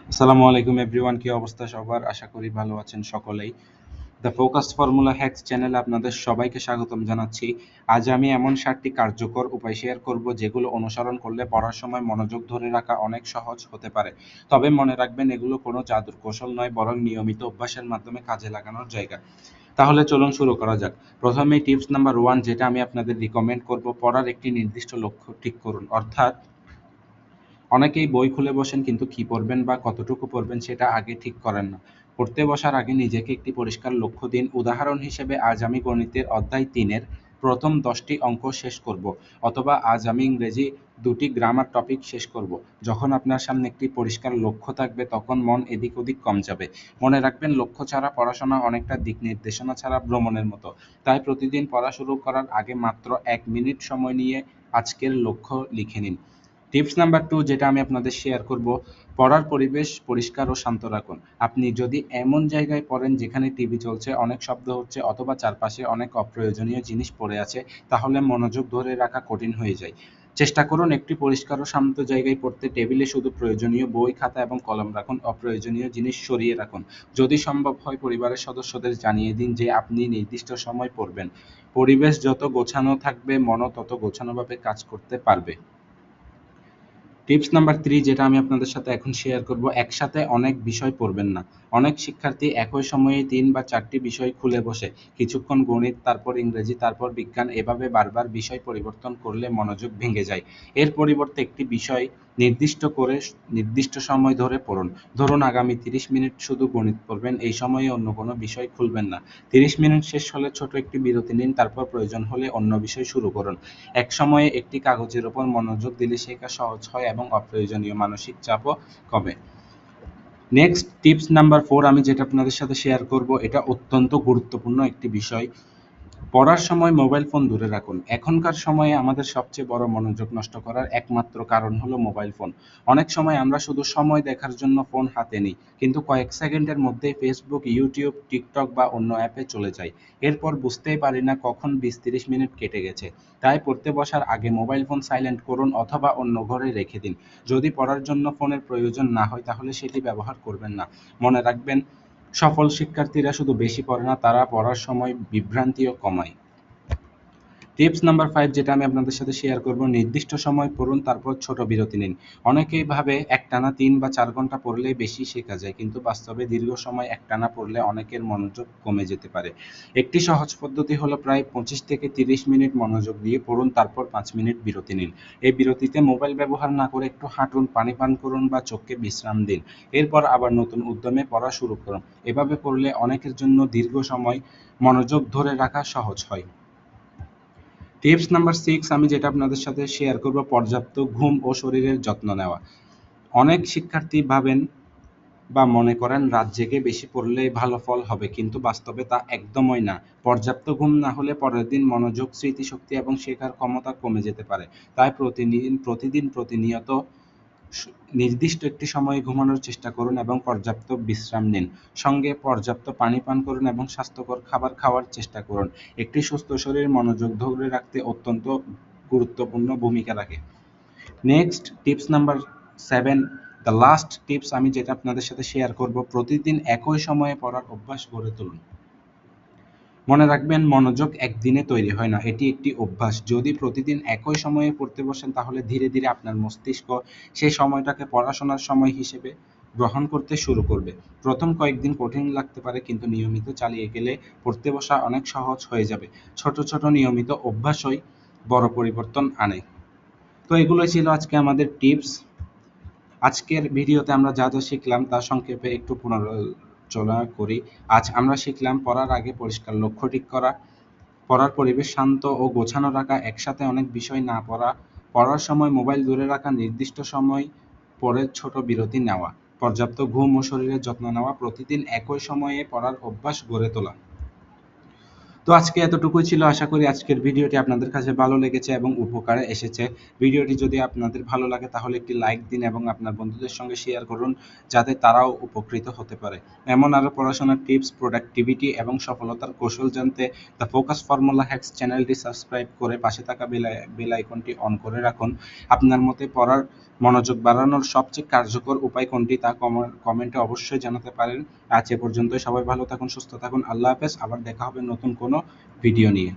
আসসালামু আলাইকুম এভরিওয়ান, কি অবস্থা সবার? আশা করি ভালো আছেন সকলেই। দ্য ফোকাস ফর্মুলা হ্যাকস চ্যানেলে আপনাদের সবাইকে স্বাগতম জানাচ্ছি। আজ আমি এমন 7টি কার্যকর উপায় শেয়ার করব যেগুলো অনুসরণ করলে পড়ার সময় মনোযোগ ধরে রাখা অনেক সহজ হতে পারে। তবে মনে রাখবেন, এগুলো কোনো জাদুর কৌশল নয়, বরং নিয়মিত অভ্যাসের মাধ্যমে কাজে লাগানোর জায়গা। তাহলে চলুন শুরু করা যাক। প্রথমেই টিপস নাম্বার 1 যেটা আমি আপনাদের রিকমেন্ড করব, পড়ার একটি নির্দিষ্ট লক্ষ্য ঠিক করুন। অর্থাৎ অনেকেই বই খুলে বসেন, কিন্তু কি পড়বেন বা কতটুকু পড়বেন সেটা আগে ঠিক করেন না। পড়তে বসার আগে নিজেকে একটি পরিষ্কার লক্ষ্য দিন। উদাহরণ হিসেবে, আজ আমি গণিতের অধ্যায় ৩ এর প্রথম ১০টি অঙ্ক শেষ করব, অথবা আজ আমি ইংরেজি ২টি গ্রামার টপিক শেষ করব। যখন আপনার সামনে একটি পরিষ্কার লক্ষ্য থাকবে, তখন মন এদিক ওদিক কম যাবে। মনে রাখবেন, লক্ষ্য ছাড়া পড়াশোনা অনেকটা দিক নির্দেশনা ছাড়া ভ্রমণের মতো। তাই প্রতিদিন পড়া শুরু করার আগে মাত্র ১ মিনিট সময় নিয়ে আজকের লক্ষ্য লিখে নিন। টিপস নাম্বার 2 যেটা আমি আপনাদের শেয়ার করব, পড়ার পরিবেশ পরিষ্কার ও শান্ত রাখুন। আপনি যদি এমন জায়গায় পড়েন যেখানে টিভি চলছে, অনেক শব্দ হচ্ছে, অথবা চারপাশে অনেক অপ্রয়োজনীয় জিনিস পড়ে আছে, তাহলে মনোযোগ ধরে রাখা কঠিন হয়ে যায়। চেষ্টা করুন একটি পরিষ্কার ও শান্ত জায়গায় পড়তে। টেবিলে শুধু প্রয়োজনীয় বই, খাতা এবং কলম রাখুন। অপ্রয়োজনীয় জিনিস সরিয়ে রাখুন। যদি সম্ভব হয়, পরিবারের সদস্যদের জানিয়ে দিন যে আপনি নির্দিষ্ট সময় পড়বেন। পরিবেশ যত গোছানো থাকবে, মনও তত গোছানোভাবে কাজ করতে পারবে। টিপস নাম্বার 3 যেটা আমি আপনাদের সাথে এখন শেয়ার করব, একসাথে অনেক বিষয় পড়বেন না। অনেক শিক্ষার্থী একই সময়ে ৩ বা ৪টি বিষয় খুলে বসে। কিছুক্ষণ গণিত, তারপর ইংরেজি, তারপর বিজ্ঞান, এভাবে বারবার বিষয় পরিবর্তন করলে মনোযোগ ভেঙে যায়। এর পরিবর্তে একটি বিষয় নির্দিষ্ট করে নির্দিষ্ট সময় ধরে পড়ুন। ধরুন আগামী ৩০ মিনিট শুধু গণিত পড়বেন, এই সময়ে অন্য কোনো বিষয় খুলবেন না। ৩০ মিনিট শেষ হলে ছোট একটি বিরতি নিন, তারপর প্রয়োজন হলে অন্য বিষয় শুরু করুন। একসময়ে একটি কাগজের উপর মনোযোগ দিলে শেখা সহজ হয় এবং অপ্রয়োজনীয় মানসিক চাপও কমে। নেক্সট টিপস নাম্বার 4 আমি যেটা আপনাদের সাথে শেয়ার করব, এটা অত্যন্ত গুরুত্বপূর্ণ একটি বিষয়। পড়ার সময় মোবাইল ফোন দূরে রাখুন। এখনকার সময়ে আমাদের সবচেয়ে বড় মনোযোগ নষ্ট করার একমাত্র কারণ হলো মোবাইল ফোন। অনেক সময় আমরা শুধু সময় দেখার জন্য ফোন হাতে নিই, কিন্তু কয়েক সেকেন্ডের মধ্যেই ফেসবুক, ইউটিউব, টিকটক বা অন্য অ্যাপে চলে যাই। এরপর বুঝতেই পারি না কখন ২০-৩০ মিনিট কেটে গেছে। তাই পড়তে বসার আগে মোবাইল ফোন সাইলেন্ট করুন, অথবা অন্য ঘরে রেখে দিন। যদি পড়ার জন্য ফোনের প্রয়োজন না হয়, তাহলে সেটি ব্যবহার করবেন না। মনে রাখবেন, সফল শিক্ষার্থীরা শুধু বেশি পড়ে না, তারা পড়ার সময় বিভ্রান্তিও কমায়। টিপস নাম্বার 5 যেটা আমি আপনাদের সাথে শেয়ার করব, নির্দিষ্ট সময় পড়ুন, তারপর ছোট বিরতি নিন। অনেকেই ভাবে একটানা ৩ বা ৪ ঘন্টা পড়লেই বেশি শেখা যায়, কিন্তু বাস্তবে দীর্ঘ সময় একটানা পড়লে অনেকের মনোযোগ কমে যেতে পারে। একটি সহজ পদ্ধতি হলো প্রায় ২৫ থেকে ৩০ মিনিট মনোযোগ দিয়ে পড়ুন, তারপর ৫ মিনিট বিরতি নিন। এই বিরতিতে মোবাইল ব্যবহার না করে একটু হাঁটুন, পানি পান করুন বা চোখকে বিশ্রাম দিন। এরপর আবার নতুন উদ্যমে পড়া শুরু করুন। এভাবে পড়লে অনেকের জন্য দীর্ঘ সময় মনোযোগ ধরে রাখা সহজ হয়। টিপস নাম্বার 6 আমি যেটা আপনাদের সাথে শেয়ার করব, পর্যাপ্ত ঘুম ও শরীরের যত্ন নেওয়া। অনেক শিক্ষার্থী ভাবেন বা মনে করেন রাত জেগে বেশি পড়লেই ভালো ফল হবে, কিন্তু বাস্তবে তা একদমই না। পর্যাপ্ত ঘুম না হলে পরের দিন মনোযোগ, স্মৃতিশক্তি এবং শেখার ক্ষমতা কমে যেতে পারে। তাই প্রতিনিয়ত নির্দিষ্ট একটি সময়ে ঘুমানোর চেষ্টা করুন এবং পর্যাপ্ত বিশ্রাম নিন। সঙ্গে পর্যাপ্ত পানি পান করুন এবং স্বাস্থ্যকর খাবার খাওয়ার চেষ্টা করুন। একটি সুস্থ শরীর মনোযোগ ধরে রাখতে অত্যন্ত গুরুত্বপূর্ণ ভূমিকা রাখে। Next tips number 7, the last tips আমি যেটা আপনাদের সাথে শেয়ার করব, প্রতিদিন একই সময়ে পড়ার অভ্যাস গড়ে তুলুন। মনে রাখবেন, মনোযোগ একদিনে তৈরি হয় না, এটি একটি অভ্যাস। যদি প্রতিদিন একই সময়ে পড়তে বসেন, তাহলে ধীরে ধীরে আপনার মস্তিষ্ক সেই সময়টাকে পড়াশোনার সময় হিসেবে গ্রহণ করতে শুরু করবে। প্রথম কয়েকদিন কঠিন লাগতে পারে, কিন্তু নিয়মিত চালিয়ে গেলে পড়তে বসা অনেক সহজ হয়ে যাবে। ছোট ছোট নিয়মিত অভ্যাসই বড় পরিবর্তন আনে। তো এগুলোই ছিল আজকে আমাদের টিপস। আজকের ভিডিওতে আমরা যা যা শিখলাম তা সংক্ষেপে একটু পুনরালোচনা করি। আজ আমরা শিখলাম পড়ার আগে পরিষ্কার লক্ষ্য ঠিক করা, পড়ার পরিবেশ শান্ত ও গোছানো রাখা, একসাথে অনেক বিষয় না পড়া, পড়ার সময় মোবাইল দূরে রাখা, নির্দিষ্ট সময় পরে ছোট বিরতি নেওয়া, পর্যাপ্ত ঘুম ও শরীরের যত্ন নেওয়া, প্রতিদিন একই সময়ে পড়ার অভ্যাস গড়ে তোলা। তো আজকে এতটুকুই ছিল। আশা করি আজকের ভিডিওটি আপনাদের কাছে ভালো লেগেছে এবং উপকারে এসেছে। ভিডিওটি যদি আপনাদের ভালো লাগে তাহলে একটি লাইক দিন এবং আপনার বন্ধুদের সঙ্গে শেয়ার করুন, যাতে তারাও উপকৃত হতে পারে। এমন আরো পড়াশোনার টিপস, প্রোডাক্টিভিটি এবং সফলতার কৌশল জানতে দ্য ফোকাস ফর্মুলা হ্যাকস চ্যানেলটি সাবস্ক্রাইব করে পাশে থাকা বেল আইকনটি অন করে রাখুন। আপনার মতে পড়ার মনোযোগ বাড়ানোর সবচেয়ে কার্যকর উপায় কোনটি তা কমেন্টে অবশ্যই জানাতে পারেন। আজ এ পর্যন্তই। সবাই ভালো থাকুন, সুস্থ থাকুন। আল্লাহ হাফেজ। আবার দেখা হবে নতুন কোনো ভিডিও নিয়ে।